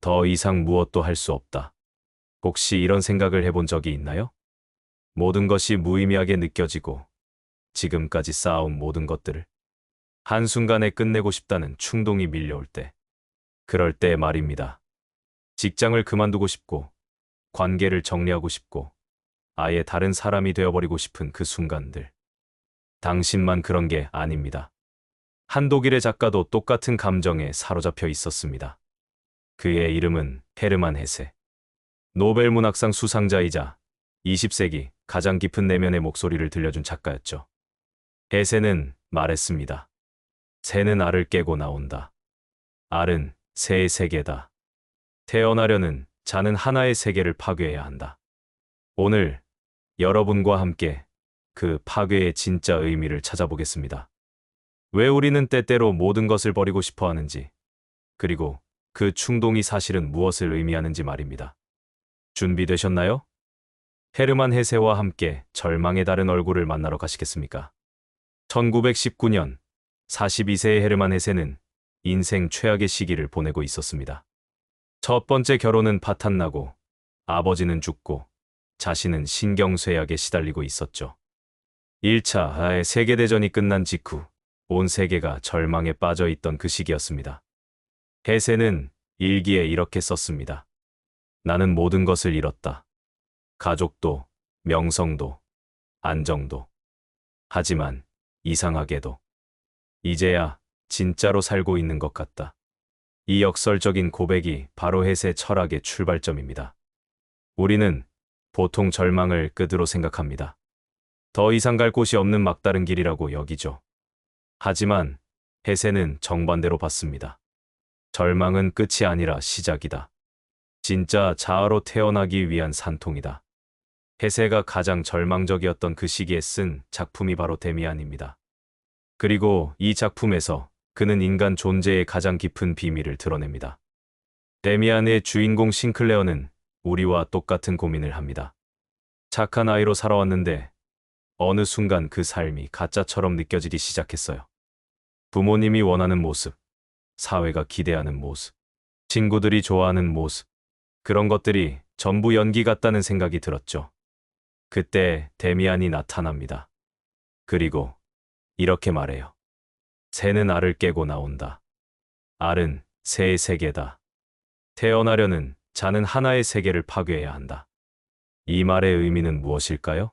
더 이상 무엇도 할 수 없다. 혹시 이런 생각을 해본 적이 있나요? 모든 것이 무의미하게 느껴지고 지금까지 쌓아온 모든 것들을 한순간에 끝내고 싶다는 충동이 밀려올 때, 그럴 때 말입니다. 직장을 그만두고 싶고, 관계를 정리하고 싶고, 아예 다른 사람이 되어버리고 싶은 그 순간들. 당신만 그런 게 아닙니다. 한독일의 작가도 똑같은 감정에 사로잡혀 있었습니다. 그의 이름은 헤르만 헤세. 노벨 문학상 수상자이자 20세기 가장 깊은 내면의 목소리를 들려준 작가였죠. 헤세는 말했습니다. 새는 알을 깨고 나온다. 알은 새의 세계다. 태어나려는 자는 하나의 세계를 파괴해야 한다. 오늘 여러분과 함께 그 파괴의 진짜 의미를 찾아보겠습니다. 왜 우리는 때때로 모든 것을 버리고 싶어 하는지, 그리고 그 충동이 사실은 무엇을 의미하는지 말입니다. 준비되셨나요? 헤르만 헤세와 함께 절망의 다른 얼굴을 만나러 가시겠습니까? 1919년 42세의 헤르만 헤세는 인생 최악의 시기를 보내고 있었습니다. 첫 번째 결혼은 파탄나고 아버지는 죽고 자신은 신경쇠약에 시달리고 있었죠. 1차 세계대전이 끝난 직후 온 세계가 절망에 빠져 있던 그 시기였습니다. 헤세는 일기에 이렇게 썼습니다. 나는 모든 것을 잃었다. 가족도, 명성도, 안정도. 하지만 이상하게도 이제야 진짜로 살고 있는 것 같다. 이 역설적인 고백이 바로 헤세 철학의 출발점입니다. 우리는 보통 절망을 끝으로 생각합니다. 더 이상 갈 곳이 없는 막다른 길이라고 여기죠. 하지만 헤세는 정반대로 봤습니다. 절망은 끝이 아니라 시작이다. 진짜 자아로 태어나기 위한 산통이다. 헤세가 가장 절망적이었던 그 시기에 쓴 작품이 바로 데미안입니다. 그리고 이 작품에서 그는 인간 존재의 가장 깊은 비밀을 드러냅니다. 데미안의 주인공 싱클레어는 우리와 똑같은 고민을 합니다. 착한 아이로 살아왔는데 어느 순간 그 삶이 가짜처럼 느껴지기 시작했어요. 부모님이 원하는 모습, 사회가 기대하는 모습, 친구들이 좋아하는 모습, 그런 것들이 전부 연기 같다는 생각이 들었죠. 그때 데미안이 나타납니다. 그리고 이렇게 말해요. 새는 알을 깨고 나온다. 알은 새의 세계다. 태어나려는 자는 하나의 세계를 파괴해야 한다. 이 말의 의미는 무엇일까요?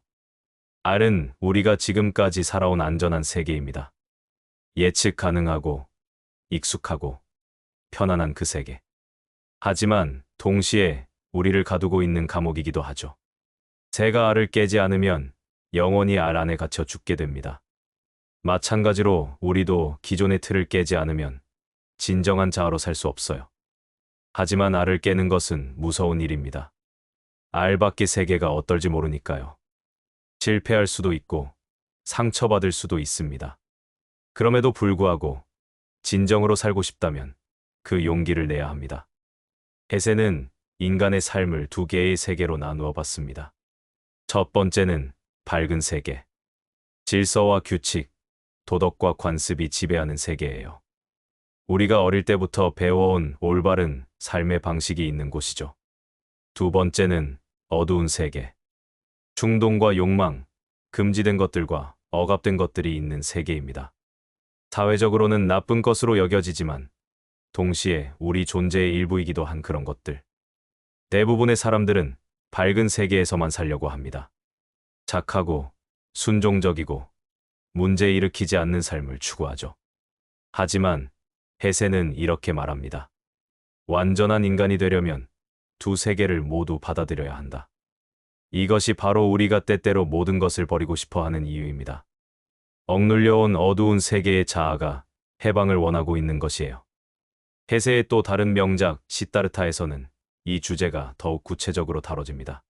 알은 우리가 지금까지 살아온 안전한 세계입니다. 예측 가능하고 익숙하고 편안한 그 세계. 하지만 동시에 우리를 가두고 있는 감옥이기도 하죠. 새가 알을 깨지 않으면 영원히 알 안에 갇혀 죽게 됩니다. 마찬가지로 우리도 기존의 틀을 깨지 않으면 진정한 자아로 살 수 없어요. 하지만 알을 깨는 것은 무서운 일입니다. 알 밖의 세계가 어떨지 모르니까요. 실패할 수도 있고 상처받을 수도 있습니다. 그럼에도 불구하고 진정으로 살고 싶다면 그 용기를 내야 합니다. 헤세는 인간의 삶을 두 개의 세계로 나누어 봤습니다. 첫 번째는 밝은 세계. 질서와 규칙, 도덕과 관습이 지배하는 세계예요. 우리가 어릴 때부터 배워온 올바른 삶의 방식이 있는 곳이죠. 두 번째는 어두운 세계. 충동과 욕망, 금지된 것들과 억압된 것들이 있는 세계입니다. 사회적으로는 나쁜 것으로 여겨지지만 동시에 우리 존재의 일부이기도 한 그런 것들. 대부분의 사람들은 밝은 세계에서만 살려고 합니다. 착하고 순종적이고 문제 일으키지 않는 삶을 추구하죠. 하지만 헤세는 이렇게 말합니다. 완전한 인간이 되려면 두 세계를 모두 받아들여야 한다. 이것이 바로 우리가 때때로 모든 것을 버리고 싶어 하는 이유입니다. 억눌려온 어두운 세계의 자아가 해방을 원하고 있는 것이에요. 헤세의 또 다른 명작 시다르타에서는 이 주제가 더욱 구체적으로 다뤄집니다.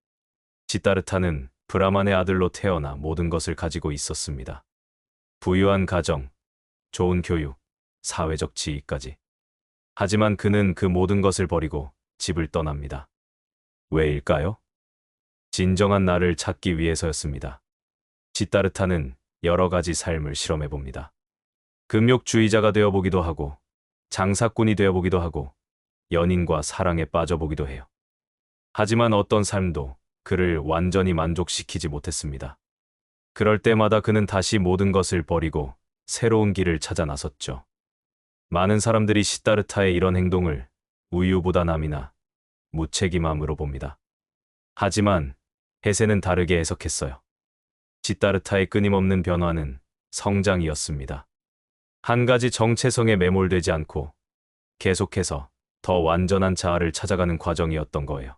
시다르타는 브라만의 아들로 태어나 모든 것을 가지고 있었습니다. 부유한 가정, 좋은 교육, 사회적 지위까지. 하지만 그는 그 모든 것을 버리고 집을 떠납니다. 왜일까요? 진정한 나를 찾기 위해서였습니다. 시다르타는 여러 가지 삶을 실험해봅니다. 금욕주의자가 되어보기도 하고, 장사꾼이 되어보기도 하고, 연인과 사랑에 빠져보기도 해요. 하지만 어떤 삶도 그를 완전히 만족시키지 못했습니다. 그럴 때마다 그는 다시 모든 것을 버리고 새로운 길을 찾아 나섰죠. 많은 사람들이 시다르타의 이런 행동을 우유부단함이나 무책임함으로 봅니다. 하지만 헤세는 다르게 해석했어요. 시다르타의 끊임없는 변화는 성장이었습니다. 한 가지 정체성에 매몰되지 않고 계속해서 더 완전한 자아를 찾아가는 과정이었던 거예요.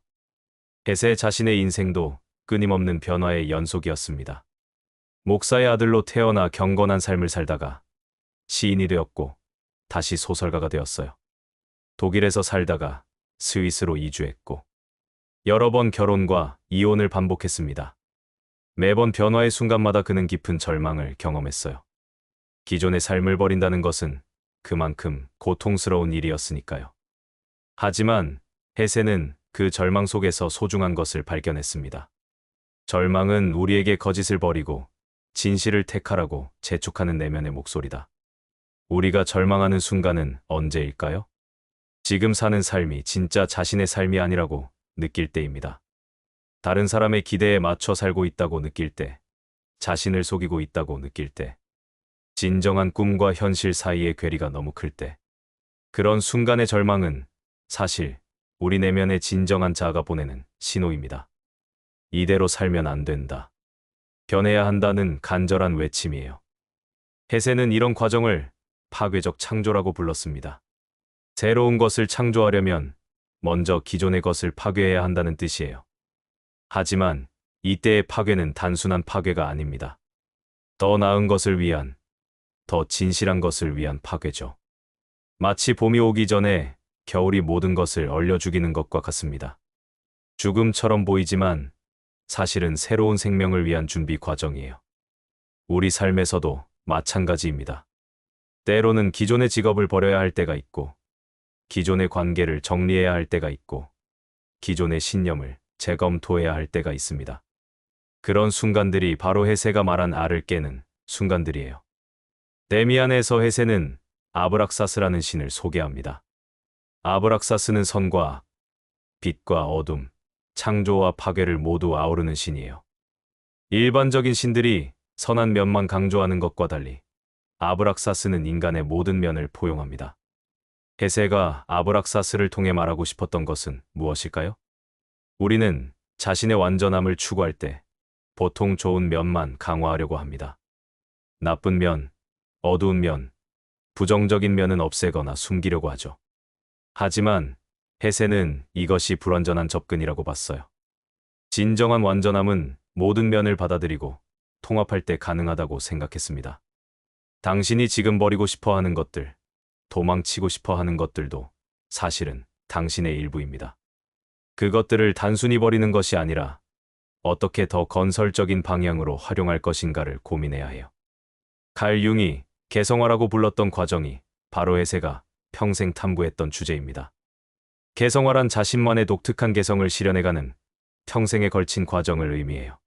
헤세 자신의 인생도 끊임없는 변화의 연속이었습니다. 목사의 아들로 태어나 경건한 삶을 살다가 시인이 되었고 다시 소설가가 되었어요. 독일에서 살다가 스위스로 이주했고 여러 번 결혼과 이혼을 반복했습니다. 매번 변화의 순간마다 그는 깊은 절망을 경험했어요. 기존의 삶을 버린다는 것은 그만큼 고통스러운 일이었으니까요. 하지만 헤세는 그 절망 속에서 소중한 것을 발견했습니다. 절망은 우리에게 거짓을 버리고 진실을 택하라고 재촉하는 내면의 목소리다. 우리가 절망하는 순간은 언제일까요? 지금 사는 삶이 진짜 자신의 삶이 아니라고 느낄 때입니다. 다른 사람의 기대에 맞춰 살고 있다고 느낄 때, 자신을 속이고 있다고 느낄 때, 진정한 꿈과 현실 사이의 괴리가 너무 클 때, 그런 순간의 절망은 사실 우리 내면의 진정한 자아가 보내는 신호입니다. 이대로 살면 안 된다. 변해야 한다는 간절한 외침이에요. 헤세는 이런 과정을 파괴적 창조라고 불렀습니다. 새로운 것을 창조하려면 먼저 기존의 것을 파괴해야 한다는 뜻이에요. 하지만 이때의 파괴는 단순한 파괴가 아닙니다. 더 나은 것을 위한, 더 진실한 것을 위한 파괴죠. 마치 봄이 오기 전에 겨울이 모든 것을 얼려 죽이는 것과 같습니다. 죽음처럼 보이지만 사실은 새로운 생명을 위한 준비 과정이에요. 우리 삶에서도 마찬가지입니다. 때로는 기존의 직업을 버려야 할 때가 있고, 기존의 관계를 정리해야 할 때가 있고, 기존의 신념을 재검토해야 할 때가 있습니다. 그런 순간들이 바로 헤세가 말한 알을 깨는 순간들이에요. 데미안에서 헤세는 아브락사스라는 신을 소개합니다. 아브락사스는 선과 악, 빛과 어둠, 창조와 파괴를 모두 아우르는 신이에요. 일반적인 신들이 선한 면만 강조하는 것과 달리 아브락사스는 인간의 모든 면을 포용합니다. 헤세가 아브락사스를 통해 말하고 싶었던 것은 무엇일까요? 우리는 자신의 완전함을 추구할 때 보통 좋은 면만 강화하려고 합니다. 나쁜 면, 어두운 면, 부정적인 면은 없애거나 숨기려고 하죠. 하지만 헤세는 이것이 불완전한 접근이라고 봤어요. 진정한 완전함은 모든 면을 받아들이고 통합할 때 가능하다고 생각했습니다. 당신이 지금 버리고 싶어 하는 것들, 도망치고 싶어 하는 것들도 사실은 당신의 일부입니다. 그것들을 단순히 버리는 것이 아니라 어떻게 더 건설적인 방향으로 활용할 것인가를 고민해야 해요. 칼 융이 개성화라고 불렀던 과정이 바로 헤세가 평생 탐구했던 주제입니다. 개성화란 자신만의 독특한 개성을 실현해가는 평생에 걸친 과정을 의미해요.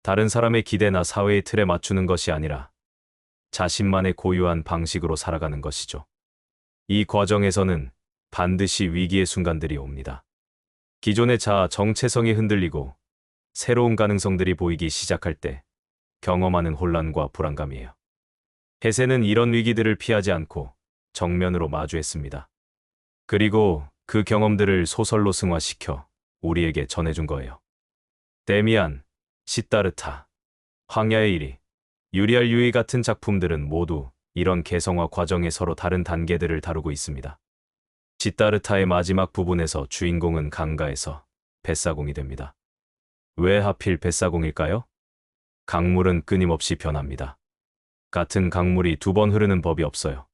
다른 사람의 기대나 사회의 틀에 맞추는 것이 아니라 자신만의 고유한 방식으로 살아가는 것이죠. 이 과정에서는 반드시 위기의 순간들이 옵니다. 기존의 자아 정체성이 흔들리고 새로운 가능성들이 보이기 시작할 때 경험하는 혼란과 불안감이에요. 헤세는 이런 위기들을 피하지 않고 정면으로 마주했습니다. 그리고 그 경험들을 소설로 승화시켜 우리에게 전해준 거예요. 데미안, 시다르타, 황야의 일이, 유리알 유이 같은 작품들은 모두 이런 개성화 과정의 서로 다른 단계들을 다루고 있습니다. 시다르타의 마지막 부분에서 주인공은 강가에서 뱃사공이 됩니다. 왜 하필 뱃사공일까요? 강물은 끊임없이 변합니다. 같은 강물이 두 번 흐르는 법이 없어요.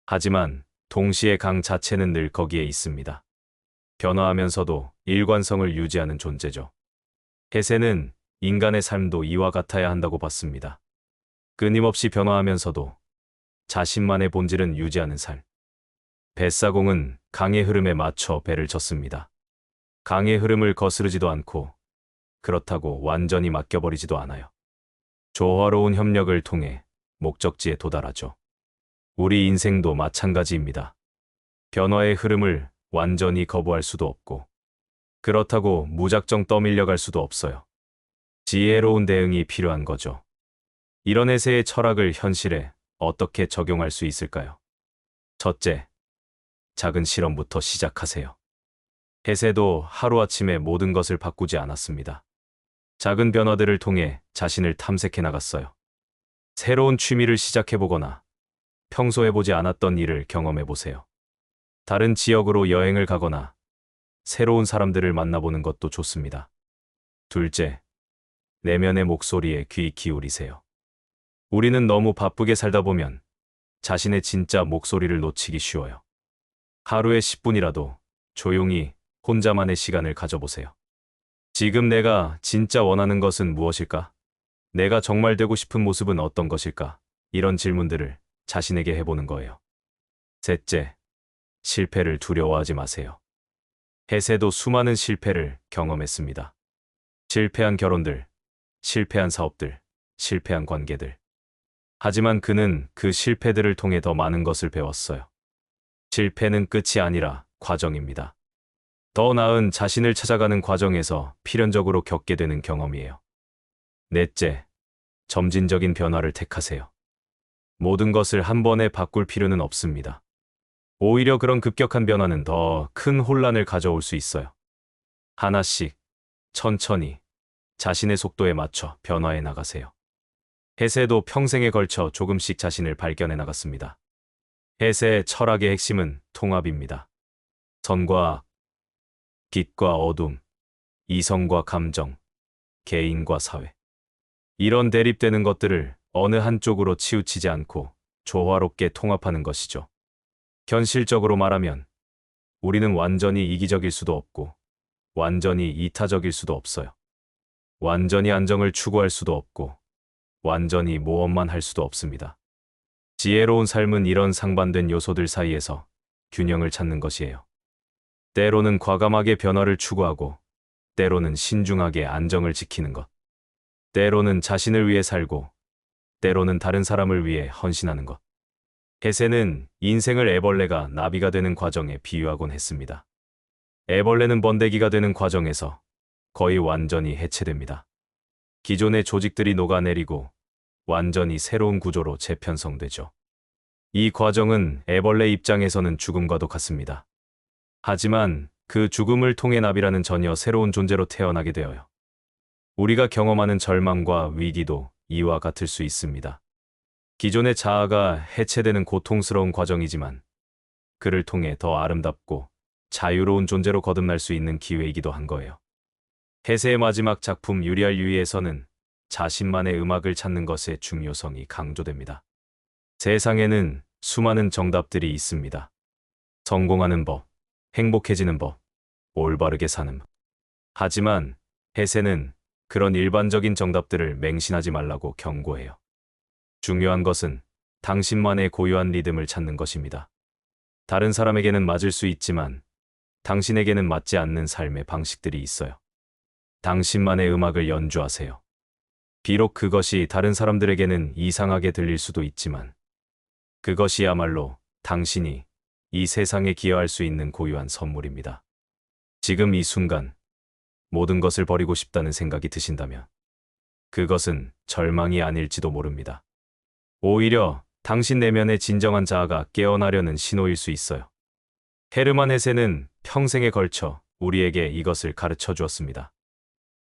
하지만 동시에 강 자체는 늘 거기에 있습니다. 변화하면서도 일관성을 유지하는 존재죠. 헤세는 인간의 삶도 이와 같아야 한다고 봤습니다. 끊임없이 변화하면서도 자신만의 본질은 유지하는 삶. 뱃사공은 강의 흐름에 맞춰 배를 쳤습니다. 강의 흐름을 거스르지도 않고 그렇다고 완전히 맡겨버리지도 않아요. 조화로운 협력을 통해 목적지에 도달하죠. 우리 인생도 마찬가지입니다. 변화의 흐름을 완전히 거부할 수도 없고, 그렇다고 무작정 떠밀려갈 수도 없어요. 지혜로운 대응이 필요한 거죠. 이런 해세의 철학을 현실에 어떻게 적용할 수 있을까요? 첫째, 작은 실험부터 시작하세요. 해세도 하루아침에 모든 것을 바꾸지 않았습니다. 작은 변화들을 통해 자신을 탐색해 나갔어요. 새로운 취미를 시작해보거나 평소 해보지 않았던 일을 경험해보세요. 다른 지역으로 여행을 가거나 새로운 사람들을 만나보는 것도 좋습니다. 둘째, 내면의 목소리에 귀 기울이세요. 우리는 너무 바쁘게 살다 보면 자신의 진짜 목소리를 놓치기 쉬워요. 하루에 10분이라도 조용히 혼자만의 시간을 가져보세요. 지금 내가 진짜 원하는 것은 무엇일까? 내가 정말 되고 싶은 모습은 어떤 것일까? 이런 질문들을 자신에게 해보는 거예요. 셋째, 실패를 두려워하지 마세요. 해세도 수많은 실패를 경험했습니다. 실패한 결혼들, 실패한 사업들, 실패한 관계들. 하지만 그는 그 실패들을 통해 더 많은 것을 배웠어요. 실패는 끝이 아니라 과정입니다. 더 나은 자신을 찾아가는 과정에서 필연적으로 겪게 되는 경험이에요. 넷째, 점진적인 변화를 택하세요. 모든 것을 한 번에 바꿀 필요는 없습니다. 오히려 그런 급격한 변화는 더 큰 혼란을 가져올 수 있어요. 하나씩, 천천히, 자신의 속도에 맞춰 변화해 나가세요. 해세도 평생에 걸쳐 조금씩 자신을 발견해 나갔습니다. 해세의 철학의 핵심은 통합입니다. 선과 악, 빛과 어둠, 이성과 감정, 개인과 사회. 이런 대립되는 것들을 어느 한쪽으로 치우치지 않고 조화롭게 통합하는 것이죠. 현실적으로 말하면 우리는 완전히 이기적일 수도 없고 완전히 이타적일 수도 없어요. 완전히 안정을 추구할 수도 없고 완전히 모험만 할 수도 없습니다. 지혜로운 삶은 이런 상반된 요소들 사이에서 균형을 찾는 것이에요. 때로는 과감하게 변화를 추구하고 때로는 신중하게 안정을 지키는 것. 때로는 자신을 위해 살고 때로는 다른 사람을 위해 헌신하는 것. 해세는 인생을 애벌레가 나비가 되는 과정에 비유하곤 했습니다. 애벌레는 번데기가 되는 과정에서 거의 완전히 해체됩니다. 기존의 조직들이 녹아내리고 완전히 새로운 구조로 재편성되죠. 이 과정은 애벌레 입장에서는 죽음과도 같습니다. 하지만 그 죽음을 통해 나비라는 전혀 새로운 존재로 태어나게 되어요. 우리가 경험하는 절망과 위기도 이와 같을 수 있습니다. 기존의 자아가 해체되는 고통스러운 과정이지만 그를 통해 더 아름답고 자유로운 존재로 거듭날 수 있는 기회이기도 한 거예요. 해세의 마지막 작품 유리알 유이에서는 자신만의 음악을 찾는 것의 중요성이 강조됩니다. 세상에는 수많은 정답들이 있습니다. 성공하는 법, 행복해지는 법, 올바르게 사는 법. 하지만 해세는 그런 일반적인 정답들을 맹신하지 말라고 경고해요. 중요한 것은 당신만의 고유한 리듬을 찾는 것입니다. 다른 사람에게는 맞을 수 있지만 당신에게는 맞지 않는 삶의 방식들이 있어요. 당신만의 음악을 연주하세요. 비록 그것이 다른 사람들에게는 이상하게 들릴 수도 있지만 그것이야말로 당신이 이 세상에 기여할 수 있는 고유한 선물입니다. 지금 이 순간 모든 것을 버리고 싶다는 생각이 드신다면 그것은 절망이 아닐지도 모릅니다. 오히려 당신 내면의 진정한 자아가 깨어나려는 신호일 수 있어요. 헤르만 헤세는 평생에 걸쳐 우리에게 이것을 가르쳐 주었습니다.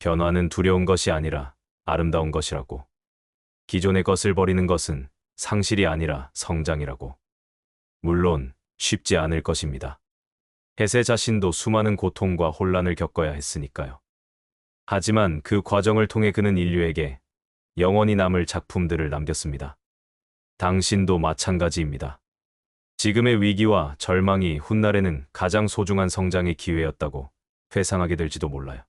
변화는 두려운 것이 아니라 아름다운 것이라고. 기존의 것을 버리는 것은 상실이 아니라 성장이라고. 물론 쉽지 않을 것입니다. 헤세 자신도 수많은 고통과 혼란을 겪어야 했으니까요. 하지만 그 과정을 통해 그는 인류에게 영원히 남을 작품들을 남겼습니다. 당신도 마찬가지입니다. 지금의 위기와 절망이 훗날에는 가장 소중한 성장의 기회였다고 회상하게 될지도 몰라요.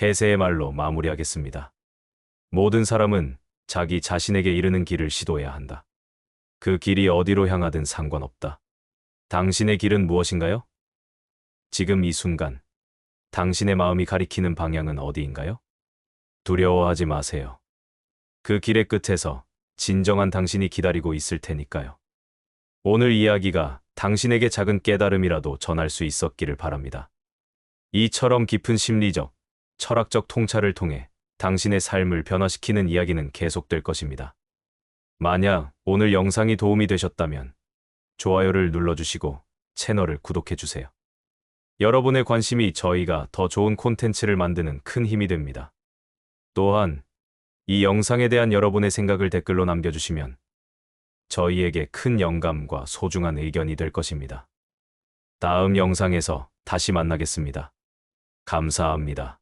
해세의 말로 마무리하겠습니다. 모든 사람은 자기 자신에게 이르는 길을 시도해야 한다. 그 길이 어디로 향하든 상관없다. 당신의 길은 무엇인가요? 지금 이 순간, 당신의 마음이 가리키는 방향은 어디인가요? 두려워하지 마세요. 그 길의 끝에서 진정한 당신이 기다리고 있을 테니까요. 오늘 이야기가 당신에게 작은 깨달음이라도 전할 수 있었기를 바랍니다. 이처럼 깊은 심리적, 철학적 통찰을 통해 당신의 삶을 변화시키는 이야기는 계속될 것입니다. 만약 오늘 영상이 도움이 되셨다면 좋아요를 눌러주시고 채널을 구독해주세요. 여러분의 관심이 저희가 더 좋은 콘텐츠를 만드는 큰 힘이 됩니다. 또한 이 영상에 대한 여러분의 생각을 댓글로 남겨주시면 저희에게 큰 영감과 소중한 의견이 될 것입니다. 다음 영상에서 다시 만나겠습니다. 감사합니다.